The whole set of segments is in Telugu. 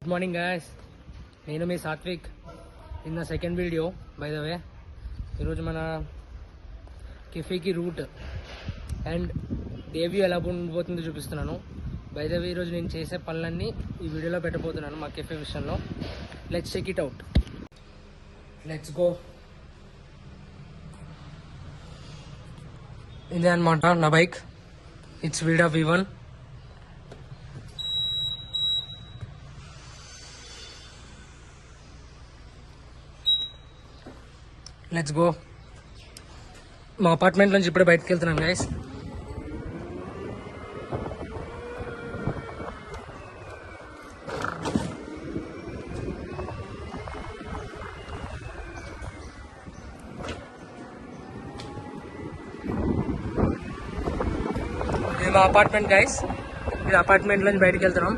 గుడ్ మార్నింగ్ గాయస్, నేను మీ Satvik. In the second video by the way. ఈరోజు మన కెఫేకి రూట్ అండ్ దేవ్యూ ఎలా ఉండబోతుందో చూపిస్తున్నాను. బై ద వే ఈరోజు నేను చేసే పనులన్నీ ఈ వీడియోలో పెట్టబోతున్నాను మా కెఫే విషయంలో. Let's check it out. Let's go. ఇదే అనమాట నా బైక్. ఇట్స్ వీడా V1. Let's go. మా అపార్ట్మెంట్ నుంచి ఇప్పుడే బయటకు వెళ్తున్నాను గైస్. ఇది మా అపార్ట్మెంట్ గైస్. ఇది అపార్ట్మెంట్ నుంచి బయటకు వెళ్తున్నాం.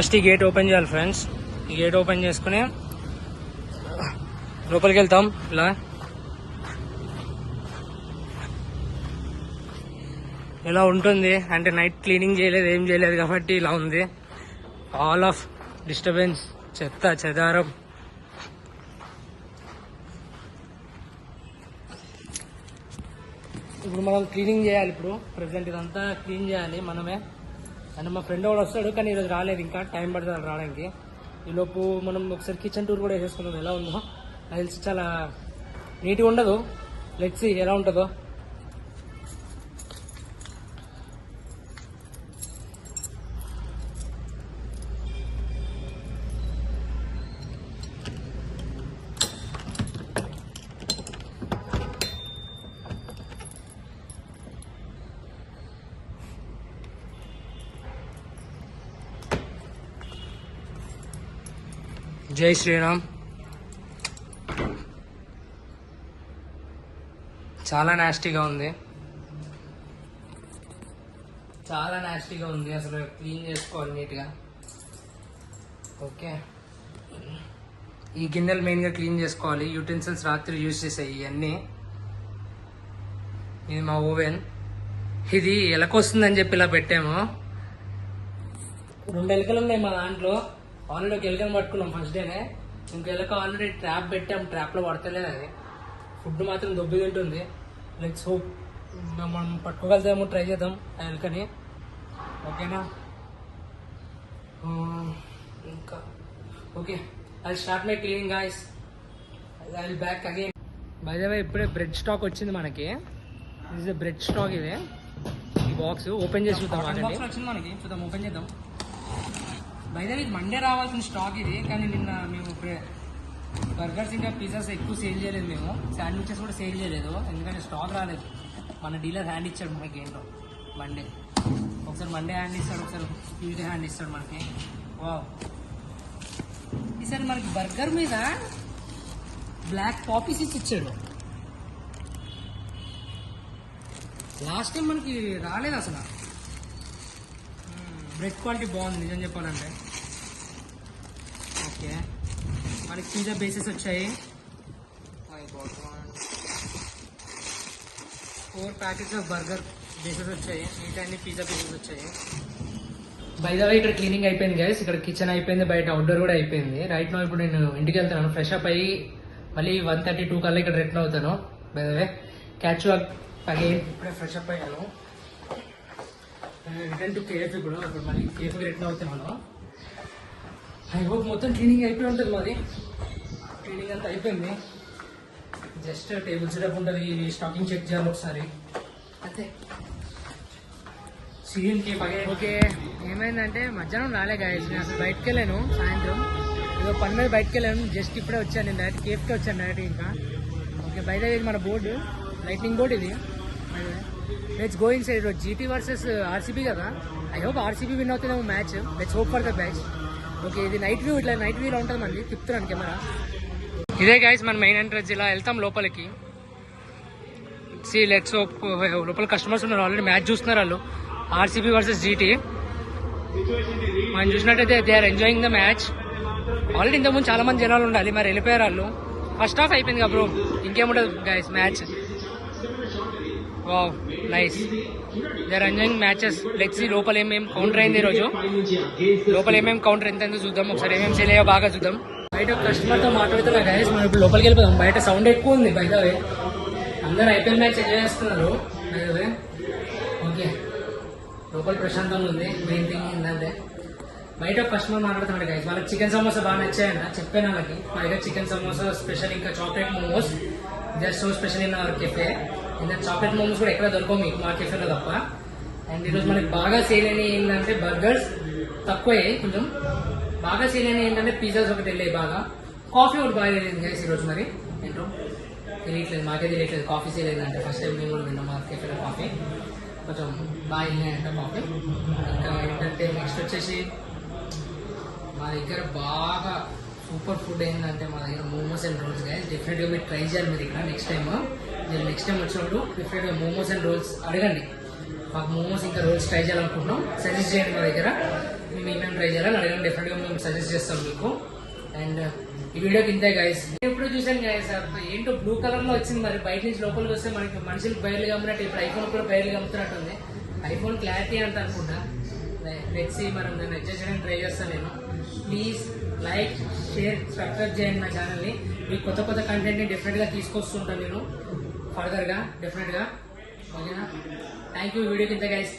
ఫస్ట్ ఈ గేట్ ఓపెన్ చేయాలి ఫ్రెండ్స్. ఈ గేట్ ఓపెన్ చేసుకుని లోపలికి వెళ్తాం. ఇలా ఇలా ఉంటుంది. అంటే నైట్ క్లీనింగ్ చేయలేదు, ఏం చేయలేదు కాబట్టి ఇలా ఉంది. ఆల్ ఆఫ్ డిస్టర్బెన్స్, చెత్త చెదారం. ఇప్పుడు మనం క్లీనింగ్ చేయాలి. ఇప్పుడు ప్రెసెంట్ ఇదంతా క్లీన్ చేయాలి మనమే. అంటే మా ఫ్రెండ్ కూడా వస్తాడు, కానీ ఈరోజు రాలేదు, ఇంకా టైం పడుతుంది రావడానికి. ఈలోపు మనం ఒకసారి కిచెన్ టూర్ కూడా వేసేసుకుందాం. ఎలా ఉందో నాకు తెలిసి చాలా నీట్గా ఉండదు. లెట్స్ సీ ఎలా ఉంటుందో. జై శ్రీరామ్. చాలా నాస్టీగా ఉంది, చాలా నాస్టీగా ఉంది. అసలు క్లీన్ చేసుకోవాలి నీట్గా. ఓకే, ఈ గిన్నెలు మెయిన్గా క్లీన్ చేసుకోవాలి. యూటెన్సిల్స్ రాత్రి యూజ్ చేసాయి ఇవన్నీ. ఇది మా ఓవెన్. ఇది ఎలకొస్తుందని చెప్పి ఇలా పెట్టాము. 2 ఎలకలు ఉన్నాయి మా దాంట్లో. ఆల్రెడీ ఒక ఎలకను పట్టుకున్నాం ఫస్ట్ డేనే. ఇంకో ఎలక ఆల్రెడీ ట్రాప్ పెట్టాం, ట్రాప్లో పడతలేదు అది. ఫుడ్ మాత్రం దొబ్బి తింటుంది. లెట్స్ హోప్ మనం పట్టుకోగలుగుతామో, ట్రై చేద్దాం ఆ ఎలకని. ఓకేనా? ఇంకా okay, I start my cleaning guys. I will back again. By the వే ఇప్పుడే బ్రెడ్ స్టాక్ వచ్చింది మనకి. ఇది బ్రెడ్ స్టాక్. ఇది ఈ బాక్స్ ఓపెన్ చేసి చూద్దాం. వచ్చింది మనకి, చూద్దాం, ఓపెన్ చేద్దాం. బై ద వే ఇది మండే రావాల్సిన స్టాక్ ఇది, కానీ నిన్న మేము బర్గర్స్ ఇంకా పిజ్జాస్ ఎక్కువ సేల్ చేయలేదు. మేము శాండ్విచెస్ కూడా సేల్ చేయలేదు, ఎందుకంటే స్టాక్ రాలేదు. మన డీలర్ హ్యాండ్ ఇచ్చాడు మనకి ఏంటో మండే. ఒకసారి మండే హ్యాండ్ ఇస్తాడు, ఒకసారి ట్యూస్డే హ్యాండ్ ఇస్తాడు మనకి. వావ్, ఈసారి మనకి బర్గర్ మీద బ్లాక్ పాపీ సీడ్స్ ఇచ్చాడు. లాస్ట్ టైం మనకి రాలేదు అసలు. బ్రెడ్ క్వాలిటీ బాగుంది నిజం చెప్పాలంటే. ఓకే, మనకి పిజ్జా బేసెస్ వచ్చాయి. 4 ప్యాకెట్స్ ఆఫ్ బర్గర్ బేసెస్ వచ్చాయి. మిగతా అన్ని పిజ్జా బేసెస్ వచ్చాయి. బై ద వే ఇక్కడ క్లీనింగ్ అయిపోయింది గైస్. ఇక్కడ కిచెన్ అయిపోయింది, బయట అవుట్డోర్ కూడా అయిపోయింది. రైట్ నో ఇప్పుడు నేను ఇంటికి వెళ్తాను, ఫ్రెష్ అప్ అయ్యి మళ్ళీ 1:32 కల్లా ఇక్కడ రిటర్న్ అవుతాను. By the way catch up again. ఇప్పుడే ఫ్రెష్ అప్ అయ్యాను. Return to KF. ఇప్పుడు మళ్ళీ కేఎఫ్కి రిటర్న్ అవుతాం మనం. ఐ హోప్ మొత్తం క్లీనింగ్ అయిపోయి ఉంటుంది. మాది క్లీనింగ్ అంతా అయిపోయింది. జస్ట్ టేబుల్ సెటప్ ఉంటుంది, స్టాకింగ్ చెక్ చేయాలి ఒకసారి అంతే. CM cafe again. ఓకే, ఏమైందంటే మధ్యాహ్నం రాలే గాయస్. నేను అసలు బయటకు వెళ్ళాను, సాయంత్రం ఏదో పని మీద బయటకు వెళ్ళాను. జస్ట్ ఇప్పుడే వచ్చాను, నేను డైరెక్ట్ కేఫ్కి వచ్చాను డైరెక్ట్. ఇంకా ఓకే, బయట ఇది మన బోర్డు, లైటింగ్ బోర్డు ఇది. Let's go inside. GT versus RCB కదా. ఐ హోప్ ఆర్సీబీ విన్ అవుతుందేమో match. Let's hope for the match. Okay, ఇది నైట్ వ్యూ. ఇట్లా నైట్ వ్యూలో ఉంటుంది మనది. తిప్పుతున్నాను కెమెరా. ఇదే గైస్ మన మెయిన్ ఎంట్రన్స్. ఇలా వెళ్తాం లోపలికి. See let's hope. లోపల కస్టమర్స్ ఉన్నారు, ఆల్రెడీ మ్యాచ్ చూస్తున్నారు వాళ్ళు. RCB versus GT. మనం చూసినట్టయితే they are enjoying the match. Already ఇంతకుముందు చాలా మంది జనాలు ఉండాలి, మరి వెళ్ళిపోయారు వాళ్ళు. ఫస్ట్ హాఫ్ అయిపోయింది కదా బ్రో, ఇంకేముండదు guys match. Wow, nice. They are enjoying matches. Let's see లోపల ఏమేమి కౌంటర్ అయింది ఈరోజు. లోపల ఏమేమి కౌంటర్ ఎంత చూద్దాం ఒకసారి. ఏమేమి సేల్ అయ్యో బాగా చూద్దాం. బయట కస్టమర్తో మాట్లాడుతున్నా గైస్. మనం ఇప్పుడు లోపలికి వెళ్ళిపోదాం. బయట సౌండ్ ఎక్కువ ఉంది బయట. అందరూ ఐపీఎల్ మ్యాచ్ ఎంజాయ్ చేస్తున్నారు. ఓకే, లోపల ప్రశాంతంగా ఉంది. మెయిన్ థింగ్ ఏంటంటే బయట కస్టమర్ మాట్లాడుతున్నాడు గైస్. వాళ్ళకి చికెన్ సమోసా బాగా నచ్చాయన్న చెప్పాను వాళ్ళకి. మా దగ్గర చికెన్ సమోసా స్పెషల్, ఇంకా chocolate momos just so special in our cafe. ఇంకా చాక్లెట్ మోమోస్ కూడా ఎక్కడ దొరకవు మీకు, మా కెఫేలో తప్ప. అండ్ ఈరోజు మనకి బాగా సేల్ అయినవి ఏంటంటే బర్గర్స్ తక్కువే కొంచెం. బాగా సేల్ అయినవి ఏంటంటే పిజ్జాస్ ఒకటి వెళ్ళాయి బాగా. కాఫీ ఒకటి బాగా వెళ్ళింది గైస్ ఈరోజు. మరి ఏంటో తెలియట్లేదు, మాకే తెలియట్లేదు కాఫీ సేల్ అయిందంటే. ఫస్ట్ టైం మేము కూడా విన్నాం మా కెఫేలో కాఫీ. కొంచెం బాగా వెళ్ళినాయంట కాఫీ. ఇంకా ఏంటంటే నెక్స్ట్ వచ్చేసి మా దగ్గర బాగా సూపర్ ఫుడ్ ఏంటంటే మా దగ్గర మోమోస్ అండ్ రోల్స్ గైస్. డెఫినెట్గా మీరు ట్రై చేయాలి మీరు ఇక్కడ నెక్స్ట్ టైం. మీరు నెక్స్ట్ టైం వచ్చినప్పుడు డెఫినెట్గా మోమోస్ అండ్ రోల్స్ అడగండి. మాకు మోమోస్ ఇంకా రోల్స్ ట్రై చేయాలనుకుంటున్నాం. సజెస్ట్ చేయండి మా దగ్గర. మేము ఏమేమి ట్రై చేయాలని అడగండి, డెఫినెట్గా మేము సజెస్ట్ చేస్తాం మీకు. అండ్ ఈ వీడియోకి ఇంతే గైస్. నేను ఎప్పుడు చూసాను గైస్, ఏంటో బ్లూ కలర్ లో వచ్చింది, మరి బయట నుంచి లోపలికి వస్తే మనకి మనుషులకు బయర్లు కమ్మినట్టు ఇప్పుడు ఐఫోన్ కూడా బయర్లు కమ్ముతున్నట్టుంది. ఐఫోన్ క్లారిటీ అంట అనుకుంటా. లెట్స్ సీ, మనం దాన్ని అడ్జస్ట్ చేయడానికి ట్రై చేస్తాను నేను. ప్లీజ్ లైక్, షేర్, సబ్స్క్రైబ్ చేయండి నా ఛానల్ని. మీకు కొత్త కొత్త కంటెంట్ని డెఫినెట్గా తీసుకొస్తుంటాను నేను ఫర్దర్గా, డెఫినెట్గా. ఓకేనా? Thank you. వీడియోకి ఇంత గైస్.